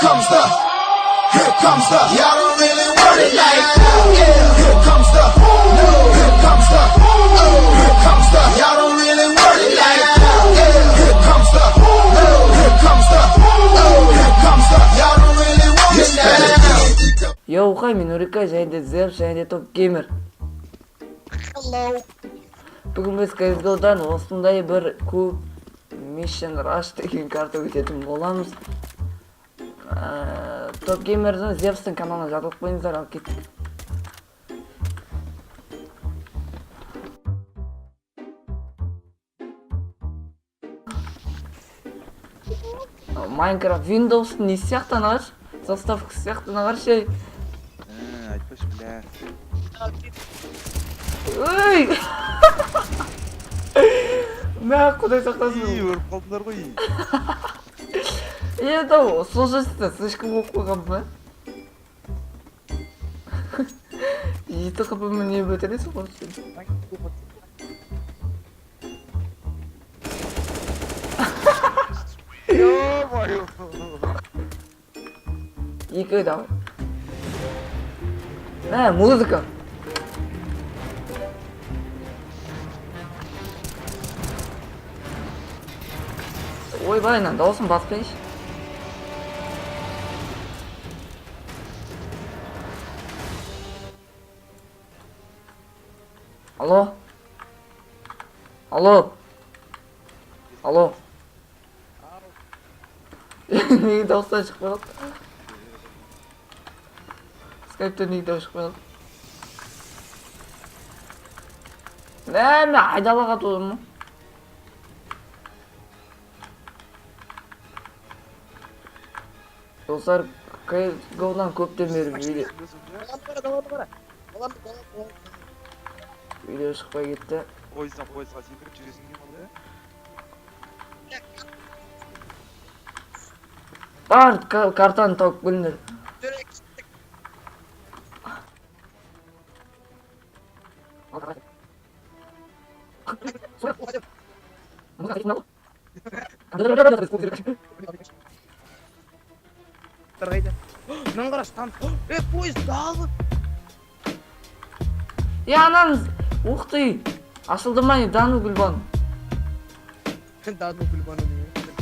comes the, here comes the, y'all don't really want it like that. Yeah, here comes the, no, here comes the, oh, here comes the, y'all don't really want it like that. Yeah, here comes the, no, here comes the, oh, here comes the, y'all don't really want it like that. Yo, Хай, мен Нурика, және де Зев, және де Топ Геймер. Hello. Бүгін біз CSGO-дан осындай бір көп Mission Rush деген карта өтетін боламыз. Топ Геймердің Зевстің каналына жазылып қойыңыздар, алып кеттік. Minecraft Windows'ın не сияқтан ағаш? Заставка сияқтан ағаш ей. Айтпашы, бля. Ой! Мә, құдай сақтасын. Өріп қалдыңдар ғой. Это сложности слишком болып қойған ба? Еті қыпымы не бөтересің ғой сен? Ё-моё. Екі дау. Мә, музыка. Ойбай, мынаны дауысын баспайшы. Алло? Алло? Алло? Неге дауыстан шықпай қалды? Скайптан неге дауыс шықпай қалды? Мен айдалаға тұрмын. Достар, CSGO-дан көптен бері видео шықпай кетті. Пойызға секіріп жүресің не болды? Бар, картаны тауып келіңдер. Мен қараштан. Поезд далы. Анамыз, ух ты, ашылды ма не, Дану Гүлбан. Дану Гүлбаны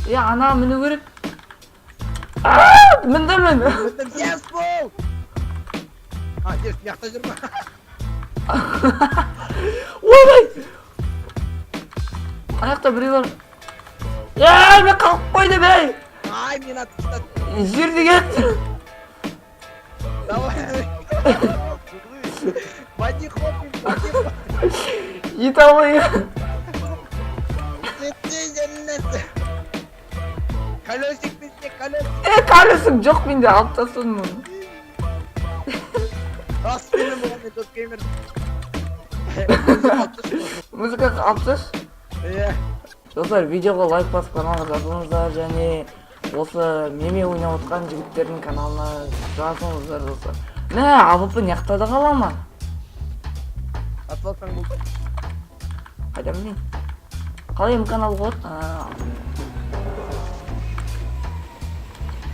не? Ана міну керек. Мінді мен. Yes, бол! Деш, яқта жүрма. Ойбай! Аяқта біреу бар. Мен қалып қойды бей! Ай, мен атыстады. Жерді кет! Давай. Бади хоппин. Ет алайы. Колесик бізде, колесик. Колесік жоқ менде, алып тастадым оны. Рас менің болған мен Топ Геймер. Музыка алып тасташ. Достар, видеоға лайк басып каналға жазылыңыздар, және осы меме ойнап отқан жігіттердің каналына жазылыңыздар достар. Мә, АВП неқтада қала ма? Атылсаң болды. Қайдам мен? Қалай канал қойд?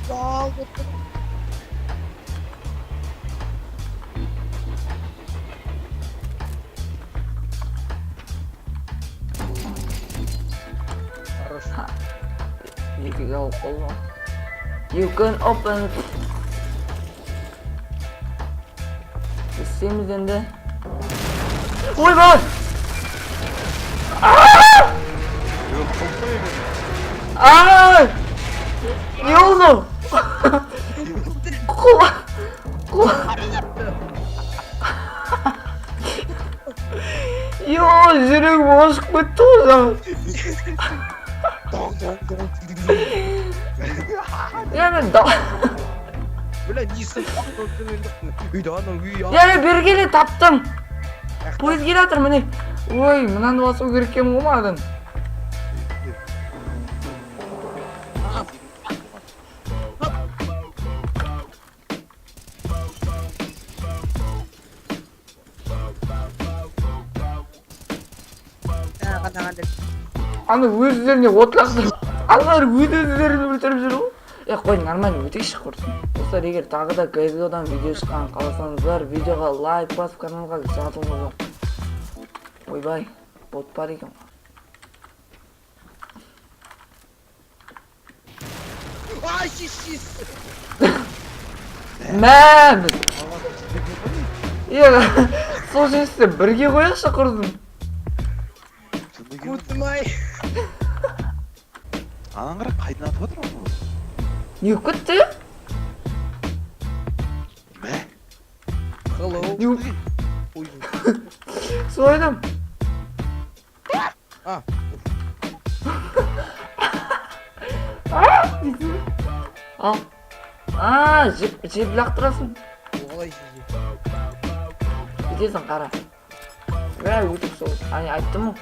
Дал болды. Екі қауып қолға. You can open. Істейміз енді. Ойбай! Ай! Не oldu? Kola. Yo, жүрегім ашып кетті ғой жаңа. Мен Бля, несі бері келе таптым. Пойыз келе жатыр міне. Ой, мынаны басу керек екен ғой ма адам. Аны өздеріне от лақтырып, аналар өз-өздерін өлтіріп жүр ғой. Қой, нормально, өтейікші құрсын. Достар, егер тағы да CSGO-дан видео шыққанын қаласаңыздар, видеоға лайк басып, каналға жазылыңыздар. Ойбай, бот бар екен. Ай, шиш. Мәміз! Сол жесті бірге қояқшы құрсын. Көтім-ай. Анаң қарап қайдан атып отыр ол? Не көтті? Мә? Hello. Не Ой. Сол айдам. А, Ал. Жеп лақтырасың. олай шиш. Кетесің қара. Өтіп сол. Айттым мұ?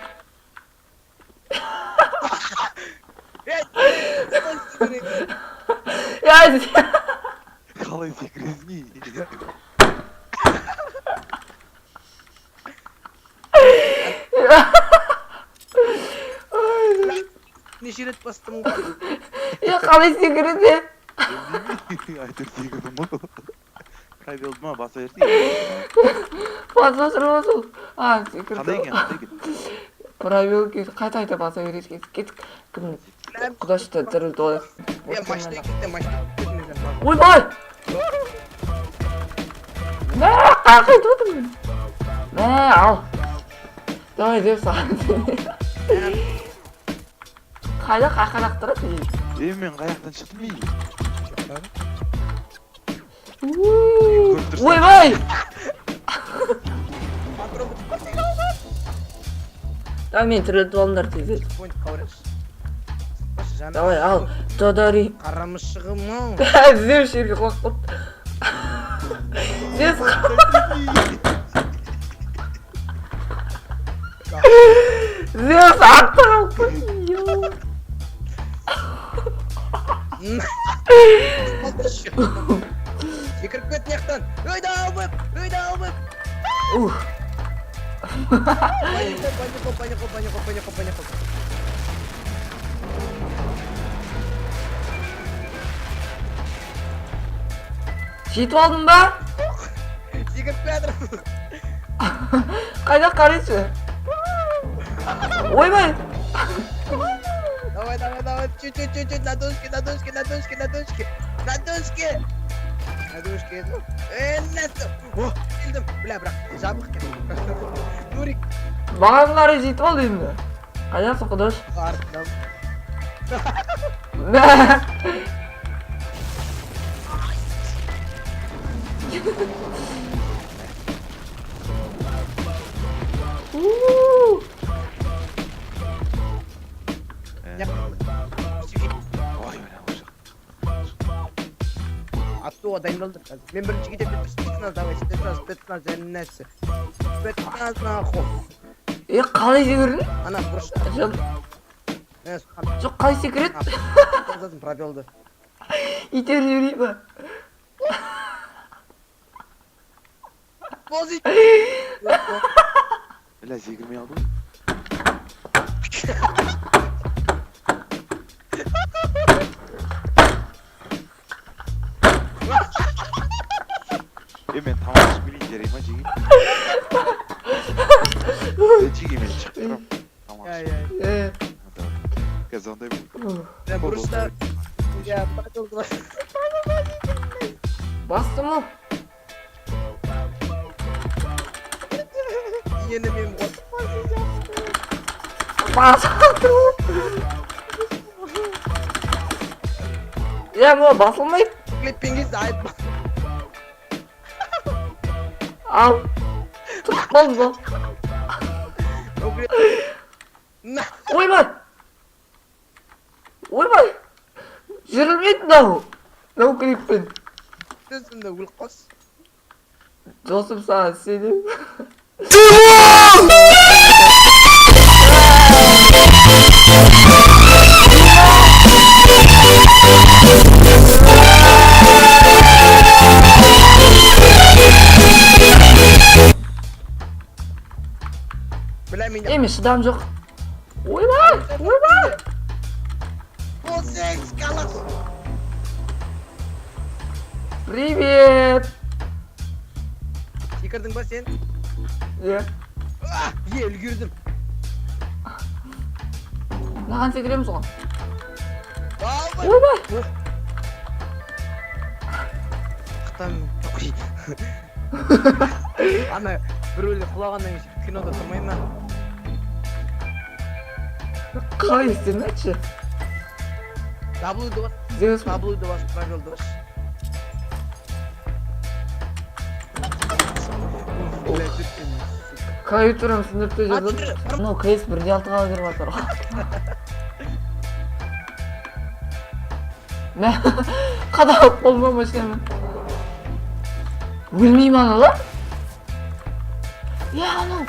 Қалай секіресің? Неше рет бастым. Қалай секіреді? Айтыр секірдім ғой. Пробелді ма баса берсей? Баса сұрма сол. Секірді. Қандай екен? Пробел қайта баса береді. Кеттік. Құдашты тірілді олай. Машина кетті. Ойбай! Мә, қайт отырмын. Мә, ал. Давай деп саған. Қайда қақалақтырады? Мен қаяқтан шықтым ей? Ойбай! Давай мен тірілтіп алыңдар тезірек. Давай, ал. Тодари. Қарамышығым ау. Зев жерге құлақ қылып. Зев аттырып қой. Секіріп кет нияқтан. Өйді албып. Панико. Жетіп алдың ба? Секіріп кетір. Қайда қарайшы? Ойбай! Давай, чуть-чуть, на дошке. Нәсті. О, келдім. Бля, бірақ, жабық кетті. Нурик. Маған қарай жетіп ал енді. Қайдасың құдаш? Артынан. Аттуға дайындалдық қазір. Мен бірінші кетіп спецназ, давай, спецназ, және нәсі. Спецназ нахуй. Қалай секірдің? Ана, бұрышта. Жоқ, қалай секіреді? Жазадым пробелді. Итер жіберей ба? Боз ит. Бля, секірмей алды ғой. Мен тамақ ішіп келейін жарай ма жеге? Жеге мен шығып тұрам. Тамақ ішіп. Қазір ондай бұл. Бұрышта. Я пробелді. Басты мұ? Ені мен ғой. Басты мұ? Басылмайды? Клиппингіз айтма. Ал. Тұрып қалды. Ойбай! Жүрілмейді мынау. Мынау клиппен. Түсімді өліп қос. Жосым саған сенем. Еме шыдам жоқ. Ойбай! Босекс қалас. Привет! Секірдің ба сен? Е, Үлгердім. маған секіреміз оған. Албай. Ойбай! Қытам. Ана бір өлі құлағаннан кейін кинода тұрмай ма? Қалай істемекші? Даблуды бас. Зевс па? Даблуды бас, правилды бас. Клавиатурам сындырып жазады. Ну, КС 1.6-ға беріп жатыр. Мә, қадалып қолыма машинамын. Өлмеймін ана. Я, анау.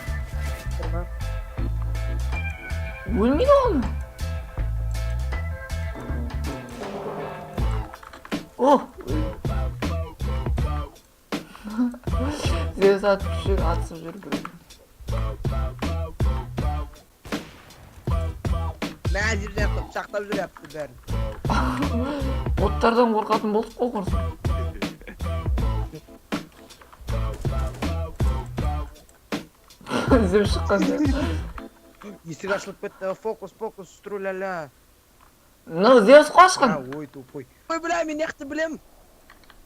Өлмейді оны. О! Зевс атысып жүр. Мәзір жапты, пышақтап жүр yaptı бәрін. Боттардан қорқатын болдық қой құрсын. Зевс шыққанда. Есік ашылып кетті, фокус, струляля. Ну, Зевс қашқан. Ой, тупой. Ой, бля, мен яқты білем.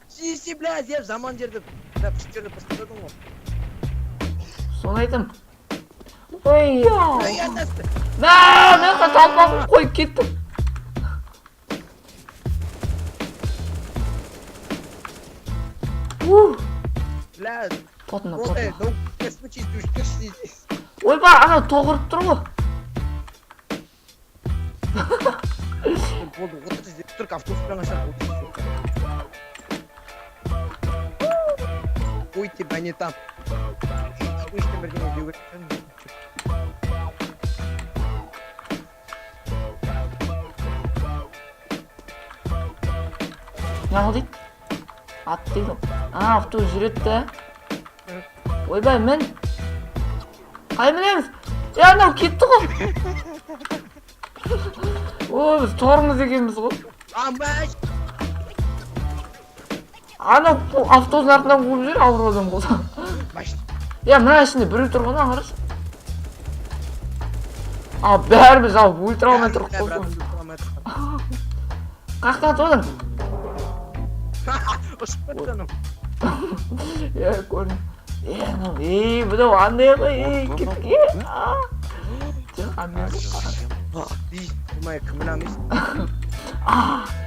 Си, бля, Зев, заман жерді. Бля, пыштерді пыстырдың ғой. Соны айтам. Ой, я. Ай, атасты. Мен талпағын қойып кеттім. Бля, Потына, болтай, потына. не случись, ты уж здесь. Ойбай, ана тоғырып тұр ғой. Болды, отырды Зев, тұрк автобуспен ашады. Ой, тебя не там. Слышно, бірдеңе деу керек. Неғыл дейді? Ат дейді. Автобус жүреді де. Ойбай, мен. Қай мінеміз? Анау кетті ғой. Ой, біз торымыз екенбіз ғой. Амбаш! Анау автобустың артынан қуып жүр, ауыр адам болса. Баш! Мына ішінде біреу тұрғаны аңғаршы. Бәріміз ультрамай тұрып қойсын. Қақтан тоғын? Ұшып кетті анау. Көрін. Анау, бұдау андай ғой, кетке. Ей, тұрмай, кімін амыз?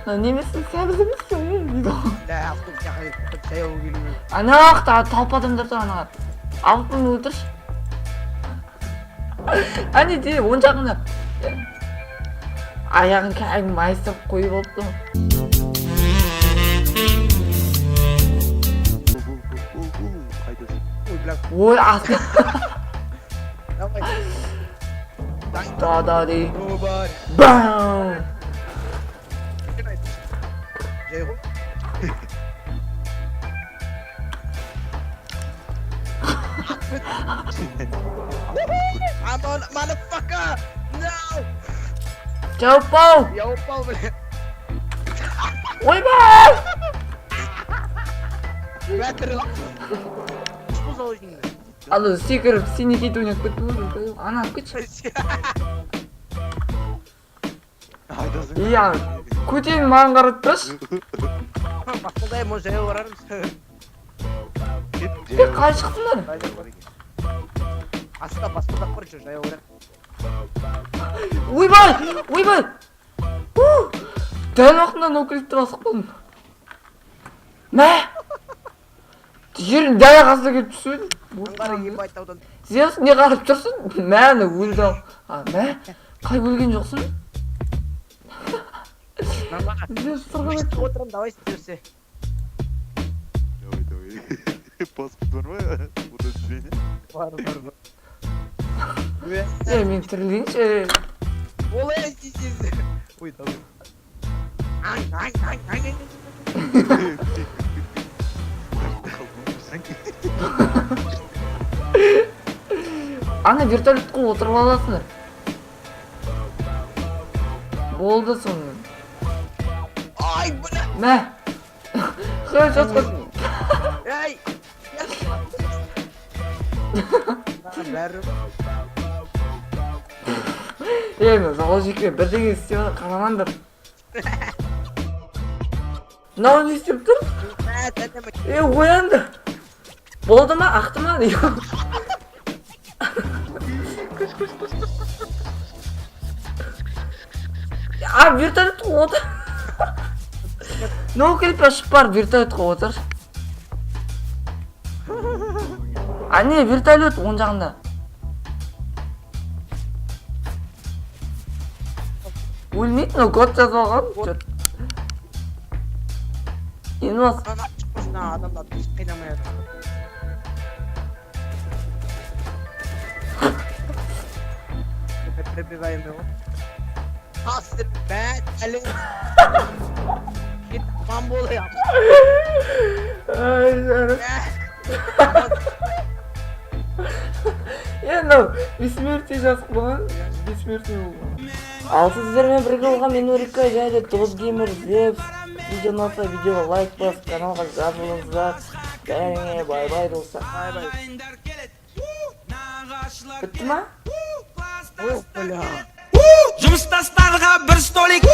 Немесін, сәбіз емессің, дейді. Лә, автобус жақай, құтып саяу келу. Анақта талп адамдар тұр анаға. Алпын өлтірші. Әне де, оң жағында. Аяғын кәйін майыстырып қойып олыпты. Ой, бля, Ой, асы. давай. Да-да-ди. Ну, бар. Бам! Жай ғой. I'm on, motherfucker! No! Жауып-ау! Я упал, бля. Ойбай! Бәтір. Что за ойын? Алы секіріп сенекейді ойнап кетті ғой. Ана кетші. Иә, көтен маған қарап тұршы. Басқалдай мо жаяу барармыз. Қалай шықтыңдар? Аста басқалдақ бар жаяу барар. Ойбай! Ойбай! Дәл уақытында ноуклипті басып қалдым. Мә! Жерін дәл қасына келіп түсіп Аңғары ембай таудан. Зевс не қарап тұрсың? Мәні өлді ал. Мә? Қай өлген жоқсың? Зевс тұрған Мышты отырам, давай істерсе. Давай. Паспорт бар ма? Удостоверение? Бар. Мен тірілейінші. Олай істейсіз. Ой, давай. Ай. Ана вертолетқа отырып аласыңдар. Болды сонымен. Ай, бля. Мә! Söz atma. Ey! Bәрі Мен заложникке бірдеңе істеп қарамаңдар. Мынау не істеп тұр? Оянды. Болды ма? Ақты ма? Вертолет қуып отыр. Ну, келіп ашып бар, вертолет қуып отыр. Не, вертолет оң жағында. Өлмейді, но код жазып алған. Енді бас. Адамдар дұрыс қинамай адам. Прибиваем его. Асыр бәт әлі. Кет мам болайам. Ай, жарым. Енді бессмертие жазып болған. Бессмертие болған. Ал сіздермен бірге болған мен Нурика және Досгеймер Зевс. Видео ұнаса видеоға лайк басып каналға жазылыңыздар. Бәріңе бай-бай достар. Бай-бай. Бітті ма? Ой, бля. Жұмыстастарға бір столик